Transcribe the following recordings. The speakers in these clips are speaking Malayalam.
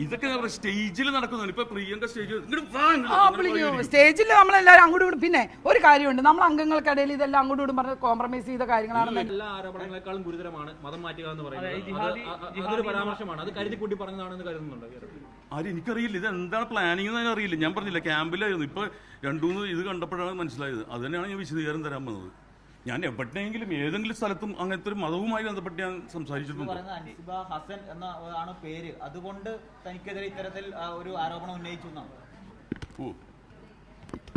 ഇതൊക്കെ സ്റ്റേജിൽ നടക്കുന്നതാണ്. ഇപ്പൊ പ്രിയങ്ക സ്റ്റേജിൽ നമ്മളെല്ലാവരും അങ്ങോട്ടും ഇങ്ങോട്ടും. പിന്നെ ഒരു കാര്യമുണ്ട്, നമ്മൾ അംഗങ്ങൾക്കിടയിൽ ഇതെല്ലാം അങ്ങോട്ടും ഇങ്ങോട്ടും പറഞ്ഞ് കോംപ്രമൈസ് ചെയ്ത കാര്യങ്ങളാണ്. എല്ലാ ആരോപണങ്ങളെക്കാളും ഗുരുതരമാണ് മതം മാറ്റുക എന്ന് പറയുന്നത്. അതൊരു പരാമർശമാണ്. അത് കരുതി കൂട്ടി പറഞ്ഞതാണെന്ന് കരുതുന്നുണ്ട് ആരും? എനിക്കറിയില്ല ഇത് എന്താണ് പ്ലാനിങ് എന്ന് അറിയില്ല. ഞാൻ പറഞ്ഞില്ല, ക്യാമ്പിലായിരുന്നു. ഇപ്പൊ രണ്ടൂന്ന് ഇത് കണ്ടപ്പോഴാണ് മനസ്സിലായത്. അത് തന്നെയാണ് ഞാൻ വിശദീകരണം തരാൻ വന്നത്. ഞാൻ എവിടെയെങ്കിലും ഏതെങ്കിലും സ്ഥലത്തും അങ്ങനത്തെ ഒരു മതവുമായി ബന്ധപ്പെട്ട് ഞാൻ സംസാരിച്ചിട്ടുണ്ട്. അൻസിബ ഹസൻ എന്നാണ് പേര്, അതുകൊണ്ട് തനിക്കെതിരെ ഇത്തരത്തിൽ ഒരു ആരോപണം ഉന്നയിച്ചു. ഓ,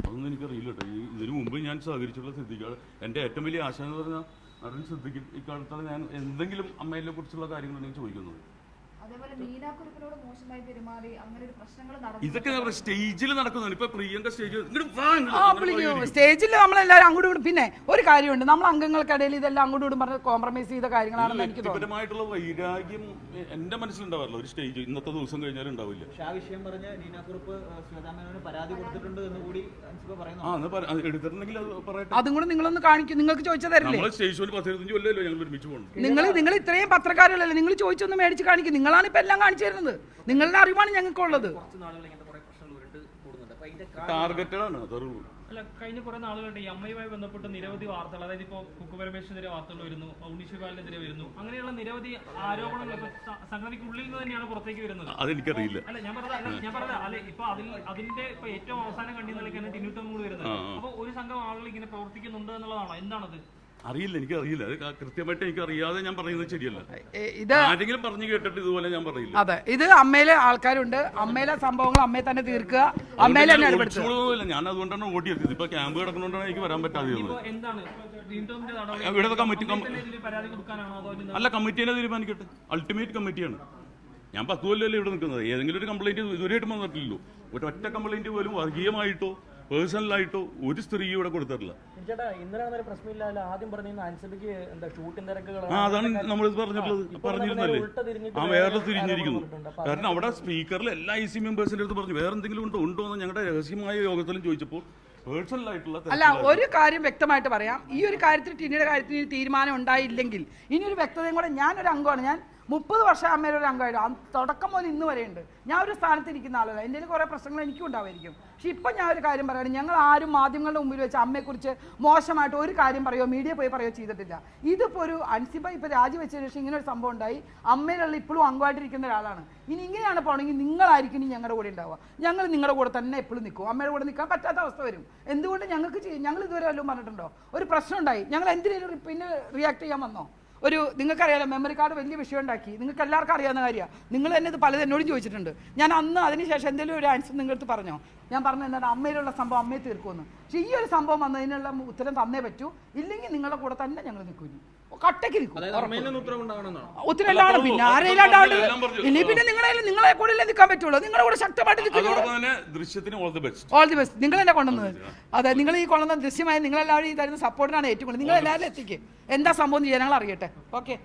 അതൊന്നും എനിക്കറിയില്ല കേട്ടോ. ഇതിനു മുമ്പ് ഞാൻ സഹകരിച്ചിട്ടുള്ള സിദ്ദിഖാണ് എൻ്റെ ഏറ്റവും വലിയ ആശ എന്ന് പറഞ്ഞാൽ. നടൻ സിദ്ദിഖ് ഇക്കാലത്താണ് ഞാൻ എന്തെങ്കിലും അമ്മയെ കുറിച്ചുള്ള കാര്യങ്ങളാണ് ചോദിക്കുന്നത്. ഇതൊക്കെ സ്റ്റേജിൽ നടക്കുന്നതാണ്. ഇപ്പൊ പ്രിയങ്ക സ്റ്റേജിൽ നമ്മളെല്ലാവരും അങ്ങോട്ടും ഇങ്ങോട്ടും. പിന്നെ ഒരു കാര്യമുണ്ട്, നമ്മൾ അംഗങ്ങൾക്കിടയിൽ ഇതെല്ലാം അങ്ങോട്ടും ഇങ്ങോട്ടും പറഞ്ഞ് കോംപ്രമൈസ് ചെയ്ത കാര്യങ്ങളാണ്. വ്യക്തിപരമായിട്ടുള്ള വൈരാഗ്യം എന്റെ മനസ്സിലുണ്ടാവില്ല. ഒരു സ്റ്റേജ് ഇന്നത്തെ ദിവസം കഴിഞ്ഞാലും ഉണ്ടാവില്ല. എടുത്തിട്ടുണ്ടെങ്കിൽ അതും കൂടെ നിങ്ങളൊന്ന് കാണിക്കും. നിങ്ങൾക്ക് ചോദിച്ചതല്ലേ സ്റ്റേഷനിൽ 10-15 കൊല്ലമല്ലോ ഞങ്ങൾ ഒരുമിച്ച് പോകുന്നു. നിങ്ങൾ ഇത്രയും പത്രക്കാരല്ലേ, നിങ്ങൾ ചോദിച്ചൊന്ന് മേടിച്ച് കാണിക്കും. നിങ്ങളാണ് ഇപ്പൊ എല്ലാം കാണിച്ചു തരുന്നത്. നിങ്ങളുടെ അറിവാണ് ഞങ്ങൾക്കുള്ളത്. അല്ല, കഴിഞ്ഞ കുറെ നാളുകളുണ്ട് ഈ അമ്മയുമായി ബന്ധപ്പെട്ട് നിരവധി വാർത്തകൾ, അതായത് ഇപ്പോൾ കുക്കു പരമേശ്വരനെതിരെ വാർത്തകൾ വരുന്നു, ഔണിഷിപാലിനെതിരെ വരുന്നു, അങ്ങനെയുള്ള നിരവധി ആരോപണങ്ങൾ സംഘടനയ്ക്കുള്ളിൽ നിന്ന് തന്നെയാണ് പുറത്തേക്ക് വരുന്നത്. അതെനിക്കറിയില്ല. അല്ല, ഞാൻ പറഞ്ഞത് അല്ലെ, ഇപ്പൊ അതിന്റെ ഇപ്പൊ ഏറ്റവും അവസാനം കണ്ടിരുന്നതിലേക്കാണ് ടിനുട്ടം കൂടി വരുന്നത്. അപ്പൊ ഒരു സംഘം ആളുകൾ ഇങ്ങനെ പ്രവർത്തിക്കുന്നുണ്ട് എന്നുള്ളതാണോ? എന്താണത്? അറിയില്ല, എനിക്കറിയില്ല. അത് കൃത്യമായിട്ട് എനിക്ക് അറിയാതെ ഞാൻ പറയുന്നത് ശരിയല്ല. ഇത് ആരെങ്കിലും പറഞ്ഞു കേട്ടിട്ട് ഇതുപോലെ ഞാൻ പറയില്ല. അതെ, ഇത് അമ്മയിലെ ആൾക്കാരുണ്ട്. അമ്മയിലെ സംഭവങ്ങൾ അമ്മയെ തന്നെ തീർക്കുക, അമ്മയിലെ തന്നെ ഇടപെടുത്തുക. ഞാൻ അതുകൊണ്ടാണ് ഓടിയെത്തിയത്. ഇപ്പൊ ക്യാമ്പ് കിടക്കുന്നതുകൊണ്ടാണ് എനിക്ക് വരാൻ പറ്റാതെ. ഇവിടെ കമ്മിറ്റി അല്ല, കമ്മിറ്റിനെ തീരുമാനിക്കട്ടെ. അൾട്ടിമേറ്റ് കമ്മിറ്റിയാണ്. ഞാൻ 10 കൊല്ലമല്ലേ ഇവിടെ നിൽക്കുന്നത്. ഏതെങ്കിലും ഒരു കംപ്ലൈന്റ് ഇതുവരെയായിട്ടും വന്നിട്ടില്ലല്ലോ. ഒറ്റ കംപ്ലൈന്റ് പോലും വർഗീയമായിട്ടോ പേഴ്സണലായിട്ടോ ഒരു സ്ത്രീ ഇവിടെ കൊടുത്തിട്ടില്ല. അതാണ് നമ്മൾ പറഞ്ഞിരുന്നല്ലേ. വേറെ തിരിഞ്ഞിരിക്കുന്നു. കാരണം അവിടെ സ്പീക്കറിൽ എല്ലാ IC മെമ്പേഴ്സിന്റെ അടുത്ത് പറഞ്ഞു വേറെ എന്തെങ്കിലും ഉണ്ടോ എന്ന് ഞങ്ങളുടെ രഹസ്യമായ യോഗത്തിലും ചോദിച്ചപ്പോൾ അല്ല, ഒരു കാര്യം വ്യക്തമായിട്ട് പറയാം. ഈ ഒരു കാര്യത്തിൽ ടിനിയുടെ കാര്യത്തിൽ തീരുമാനം ഉണ്ടായില്ലെങ്കിൽ ഇനി ഒരു വ്യക്തതയും കൂടെ. ഞാനൊരു അംഗമാണ്. ഞാൻ 30 വർഷം അമ്മയുടെ ഒരു അംഗമായിട്ട് തുടക്കം മുതൽ ഇന്ന് വരെയുണ്ട്. ഞാൻ ഒരു സ്ഥാനത്തിരിക്കുന്ന ആളല്ല. എൻ്റെ കുറേ പ്രശ്നങ്ങൾ എനിക്കും ഉണ്ടാവുമായിരിക്കും. പക്ഷെ ഇപ്പം ഞാൻ ഒരു കാര്യം പറയുകയാണ്, ഞങ്ങൾ ആരും മാധ്യമങ്ങളുടെ മുമ്പിൽ വെച്ച് അമ്മയെക്കുറിച്ച് മോശമായിട്ട് ഒരു കാര്യം പറയുകയോ മീഡിയ പോയി പറയുകയോ ചെയ്തിട്ടില്ല. ഇതിപ്പോൾ ഒരു അൻസിബ ഇപ്പോൾ രാജിവെച്ചതിന് ശേഷം ഇങ്ങനെ ഒരു സംഭവം ഉണ്ടായി. അമ്മയിലുള്ള ഇപ്പോഴും അംഗമായിട്ടിരിക്കുന്ന ഒരാളാണ്. ഇനി ഇങ്ങനെയാണ് പോകണമെങ്കിൽ നിങ്ങളായിരിക്കും ഇനി ഞങ്ങളുടെ കൂടെ ഉണ്ടാവുക. ഞങ്ങൾ നിങ്ങളുടെ കൂടെ തന്നെ എപ്പോഴും നിൽക്കും. അമ്മയുടെ കൂടെ നിൽക്കാൻ പറ്റാത്ത അവസ്ഥ വരും. എന്തുകൊണ്ട് ഞങ്ങൾ ഇതുവരെ വല്ലതും പറഞ്ഞിട്ടുണ്ടോ? ഒരു പ്രശ്നം ഉണ്ടായി, ഞങ്ങൾ എന്തിനേലും പിന്നെ റിയാക്ട് ചെയ്യാൻ വന്നോ? നിങ്ങൾക്കറിയാലോ, മെമ്മറി കാർഡ് വലിയ വിഷയം ഉണ്ടാക്കി. നിങ്ങൾക്ക് എല്ലാവർക്കും അറിയാവുന്ന കാര്യമാണ്. നിങ്ങൾ തന്നെ ഇത് പലതും എന്നോടും ചോദിച്ചിട്ടുണ്ട്. ഞാൻ അന്ന് അതിനുശേഷം എന്തെങ്കിലും ഒരു ആൻസർ നിങ്ങളടുത്ത് പറഞ്ഞോ? ഞാൻ പറഞ്ഞു എന്താണ് അമ്മയിലുള്ള സംഭവം അമ്മയെ തീർക്കുമെന്ന്. പക്ഷേ ഈ ഒരു സംഭവം വന്നതിനുള്ള ഉത്തരം തന്നേ പറ്റൂ. ഇല്ലെങ്കിൽ നിങ്ങളുടെ കൂടെ തന്നെ ഞങ്ങൾ നിൽക്കും. കട്ടയ്ക്ക് നിൽക്കും. ഉത്തരം എല്ലാം പിന്നെ ആരെയില്ലാണ്ടാവുന്നത്. ഇനി പിന്നെ നിങ്ങളെ കൂടെ നിൽക്കാൻ പറ്റുള്ളൂ. നിങ്ങളുടെ കൂടെ ശക്തമായിട്ട് നിൽക്കുന്നു. All the best. നിങ്ങൾ തന്നെ കൊണ്ടുവന്നത്. അതെ, നിങ്ങൾ ഈ കൊണ്ടുവന്ന ദൃശ്യമായി നിങ്ങളെല്ലാവരും ഈ തരുന്ന സപ്പോർട്ടിനാണ് ഏറ്റവും കൂടുതൽ. നിങ്ങൾ എല്ലാവരും എത്തിക്കുക. എന്താ സംഭവം ചെയ്യാൻ ഞങ്ങൾ അറിയട്ടെ. ഓക്കെ.